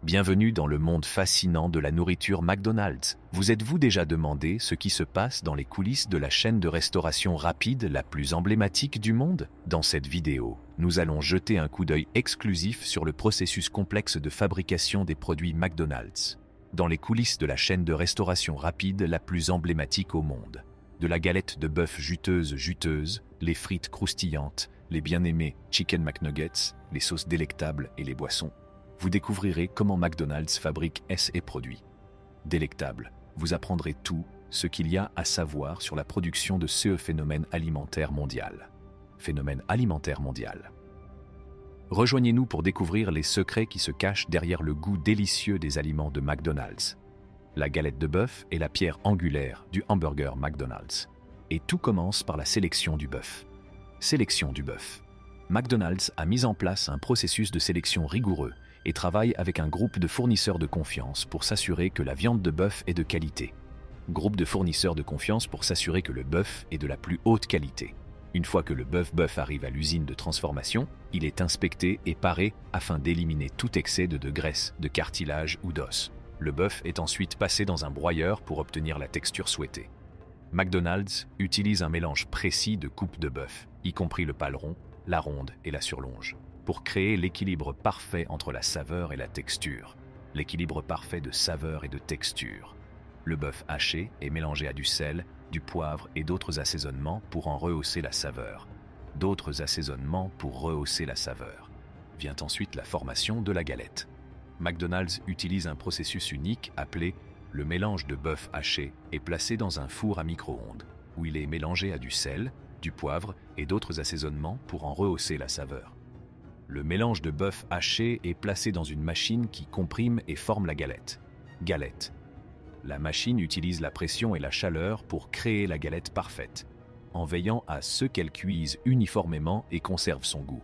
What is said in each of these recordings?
Bienvenue dans le monde fascinant de la nourriture McDonald's. Vous êtes-vous déjà demandé ce qui se passe dans les coulisses de la chaîne de restauration rapide la plus emblématique du monde? Dans cette vidéo, nous allons jeter un coup d'œil exclusif sur le processus complexe de fabrication des produits McDonald's. Dans les coulisses de la chaîne de restauration rapide la plus emblématique au monde. De la galette de bœuf juteuse, les frites croustillantes, les bien-aimés Chicken McNuggets, les sauces délectables et les boissons. Vous découvrirez comment McDonald's fabrique et produit. Délectable, vous apprendrez tout ce qu'il y a à savoir sur la production de ce phénomène alimentaire mondial. Rejoignez-nous pour découvrir les secrets qui se cachent derrière le goût délicieux des aliments de McDonald's. La galette de bœuf est la pierre angulaire du hamburger McDonald's. Et tout commence par la sélection du bœuf. Sélection du bœuf. McDonald's a mis en place un processus de sélection rigoureux et travaille avec un groupe de fournisseurs de confiance pour s'assurer que la viande de bœuf est de qualité. Groupe de fournisseurs de confiance pour s'assurer que le bœuf est de la plus haute qualité. Une fois que le bœuf arrive à l'usine de transformation, il est inspecté et paré afin d'éliminer tout excès de graisse, de cartilage ou d'os. Le bœuf est ensuite passé dans un broyeur pour obtenir la texture souhaitée. McDonald's utilise un mélange précis de coupes de bœuf, y compris le paleron, la ronde et la surlonge, pour créer l'équilibre parfait entre la saveur et la texture. L'équilibre parfait de saveur et de texture. Le bœuf haché est mélangé à du sel, du poivre et d'autres assaisonnements pour en rehausser la saveur. Vient ensuite la formation de la galette. McDonald's utilise un processus unique appelé le mélange de bœuf haché et placé dans un four à micro-ondes, où il est mélangé à du sel, du poivre et d'autres assaisonnements pour en rehausser la saveur. Le mélange de bœuf haché est placé dans une machine qui comprime et forme la galette. Galette. La machine utilise la pression et la chaleur pour créer la galette parfaite, en veillant à ce qu'elle cuise uniformément et conserve son goût.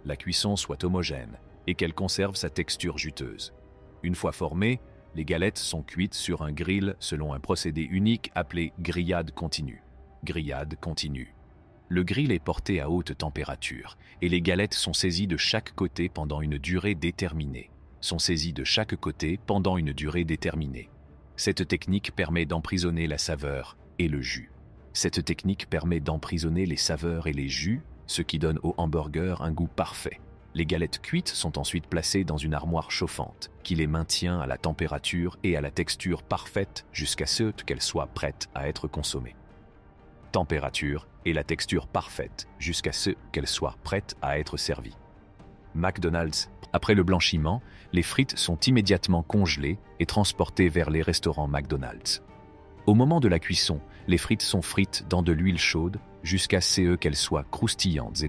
La cuisson soit homogène et qu'elle conserve sa texture juteuse. Une fois formées, les galettes sont cuites sur un grill selon un procédé unique appelé grillade continue. Le grill est porté à haute température et les galettes sont saisies de chaque côté pendant une durée déterminée. Cette technique permet d'emprisonner la saveur et le jus. Ce qui donne au hamburger un goût parfait. Les galettes cuites sont ensuite placées dans une armoire chauffante qui les maintient à la température et à la texture parfaite jusqu'à ce qu'elles soient prêtes à être consommées. Température et la texture parfaite jusqu'à ce qu'elles soient prêtes à être servies. McDonald's. Après le blanchiment, les frites sont immédiatement congelées et transportées vers les restaurants McDonald's. Au moment de la cuisson, les frites sont frites dans de l'huile chaude jusqu'à ce qu'elles soient croustillantes et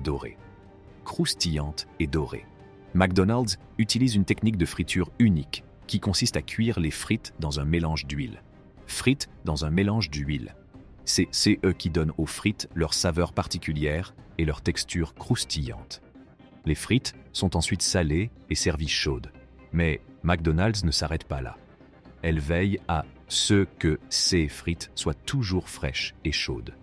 dorées. McDonald's utilise une technique de friture unique qui consiste à cuire les frites dans un mélange d'huile. C'est ce qui donne aux frites leur saveur particulière et leur texture croustillante. Les frites sont ensuite salées et servies chaudes. Mais McDonald's ne s'arrête pas là. Elle veille à ce que ces frites soient toujours fraîches et chaudes.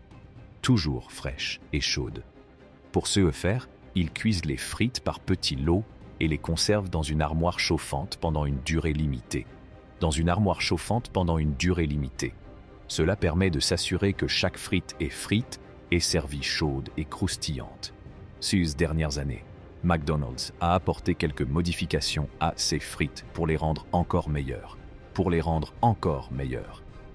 Pour ce faire, ils cuisent les frites par petits lots et les conservent dans une armoire chauffante pendant une durée limitée. Cela permet de s'assurer que chaque frite est servie chaude et croustillante. Ces dernières années, McDonald's a apporté quelques modifications à ses frites pour les rendre encore meilleures.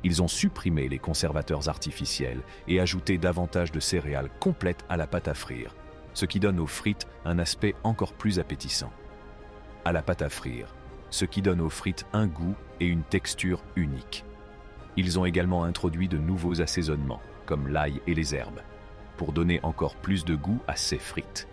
Ils ont supprimé les conservateurs artificiels et ajouté davantage de céréales complètes à la pâte à frire, ce qui donne aux frites un aspect encore plus appétissant. Ce qui donne aux frites un goût et une texture unique. Ils ont également introduit de nouveaux assaisonnements, comme l'ail et les herbes, pour donner encore plus de goût à ces frites.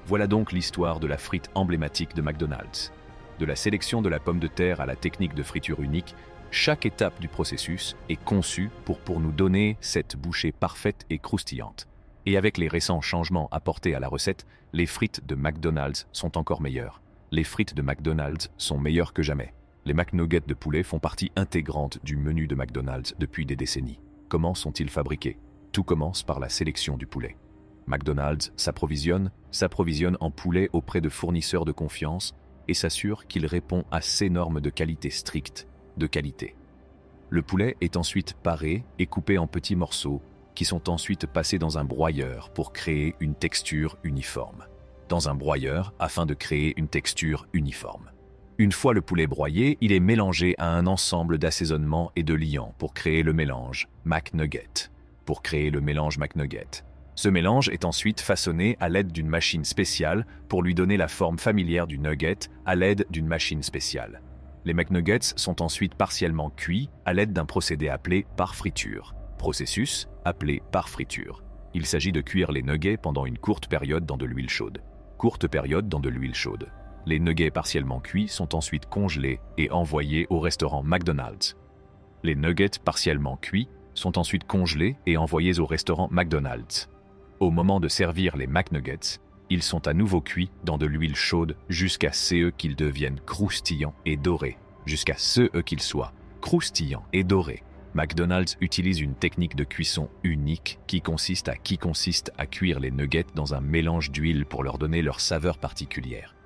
Voilà donc l'histoire de la frite emblématique de McDonald's. De la sélection de la pomme de terre à la technique de friture unique, chaque étape du processus est conçue pour nous donner cette bouchée parfaite et croustillante. Et avec les récents changements apportés à la recette, les frites de McDonald's sont encore meilleures. Les frites de McDonald's sont meilleures que jamais. Les McNuggets de poulet font partie intégrante du menu de McDonald's depuis des décennies. Comment sont-ils fabriqués? Tout commence par la sélection du poulet. McDonald's s'approvisionne en poulet auprès de fournisseurs de confiance et s'assure qu'il répond à ces normes de qualité strictes de qualité. Le poulet est ensuite paré et coupé en petits morceaux qui sont ensuite passés dans un broyeur pour créer une texture uniforme. Dans un broyeur afin de créer une texture uniforme. Une fois le poulet broyé, il est mélangé à un ensemble d'assaisonnements et de liants pour créer le mélange McNugget. Ce mélange est ensuite façonné à l'aide d'une machine spéciale pour lui donner la forme familière du nugget à l'aide d'une machine spéciale. Les McNuggets sont ensuite partiellement cuits à l'aide d'un procédé appelé par friture. Processus appelé par friture. Il s'agit de cuire les nuggets pendant une courte période dans de l'huile chaude. Les nuggets partiellement cuits sont ensuite congelés et envoyés au restaurant McDonald's. Les nuggets partiellement cuits sont ensuite congelés et envoyés au restaurant McDonald's. Au moment de servir les McNuggets, ils sont à nouveau cuits dans de l'huile chaude jusqu'à ce qu'ils deviennent croustillants et dorés. McDonald's utilise une technique de cuisson unique qui consiste à cuire les nuggets dans un mélange d'huile pour leur donner leur saveur particulière.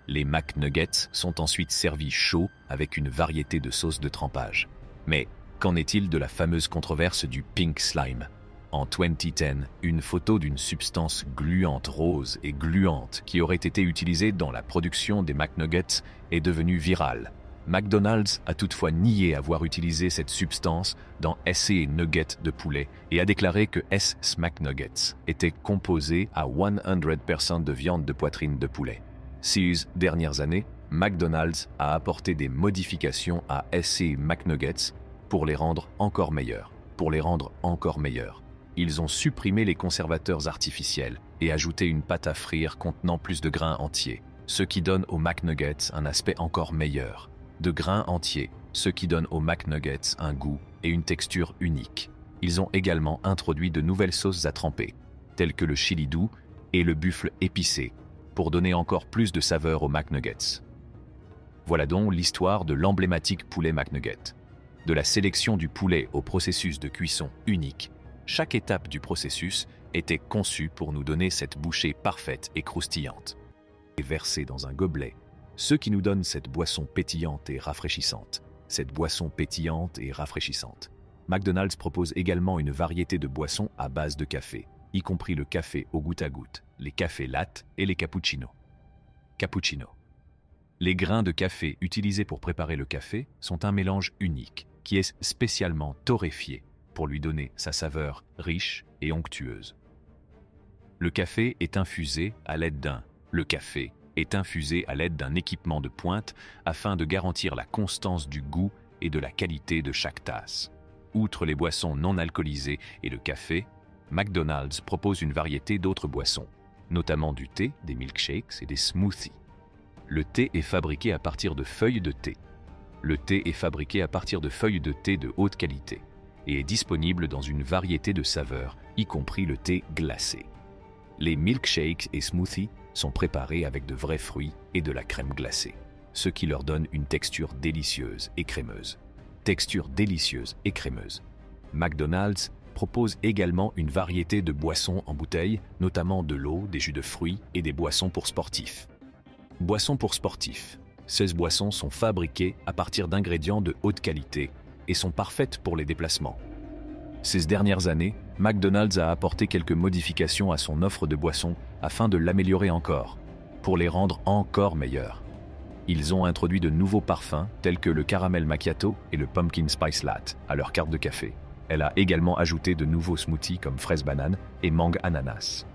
Les McNuggets sont ensuite servis chauds avec une variété de sauces de trempage. Mais qu'en est-il de la fameuse controverse du pink slime ? En 2010, une photo d'une substance gluante rose et gluante qui aurait été utilisée dans la production des McNuggets est devenue virale. McDonald's a toutefois nié avoir utilisé cette substance dans ses nuggets de poulet et a déclaré que S McNuggets était composé à 100% de viande de poitrine de poulet. Ces dernières années, McDonald's a apporté des modifications à ses McNuggets pour les rendre encore meilleurs. Ils ont supprimé les conservateurs artificiels et ajouté une pâte à frire contenant plus de grains entiers, ce qui donne aux McNuggets un aspect encore meilleur. De grains entiers, ce qui donne aux McNuggets un goût et une texture unique. Ils ont également introduit de nouvelles sauces à tremper, telles que le chili doux et le buffle épicé, pour donner encore plus de saveur aux McNuggets. Voilà donc l'histoire de l'emblématique poulet McNugget. De la sélection du poulet au processus de cuisson unique, chaque étape du processus était conçue pour nous donner cette bouchée parfaite et croustillante. Et versée dans un gobelet, ce qui nous donne cette boisson pétillante et rafraîchissante. McDonald's propose également une variété de boissons à base de café, y compris le café au goutte à goutte, les cafés latte et les cappuccinos. Les grains de café utilisés pour préparer le café sont un mélange unique qui est spécialement torréfié pour lui donner sa saveur riche et onctueuse. Le café est infusé à l'aide d'un équipement de pointe afin de garantir la constance du goût et de la qualité de chaque tasse. Outre les boissons non alcoolisées et le café, McDonald's propose une variété d'autres boissons, notamment du thé, des milkshakes et des smoothies. Le thé est fabriqué à partir de feuilles de thé. Le thé est fabriqué à partir de feuilles de thé de haute qualité et est disponible dans une variété de saveurs, y compris le thé glacé. Les milkshakes et smoothies sont préparés avec de vrais fruits et de la crème glacée, ce qui leur donne une texture délicieuse et crémeuse. McDonald's propose également une variété de boissons en bouteille, notamment de l'eau, des jus de fruits et des boissons pour sportifs. Ces boissons sont fabriquées à partir d'ingrédients de haute qualité et sont parfaites pour les déplacements. Ces dernières années, McDonald's a apporté quelques modifications à son offre de boissons afin de l'améliorer encore, pour les rendre encore meilleures. Ils ont introduit de nouveaux parfums tels que le caramel macchiato et le pumpkin spice latte à leur carte de café. Elle a également ajouté de nouveaux smoothies comme fraise banane et mangue ananas.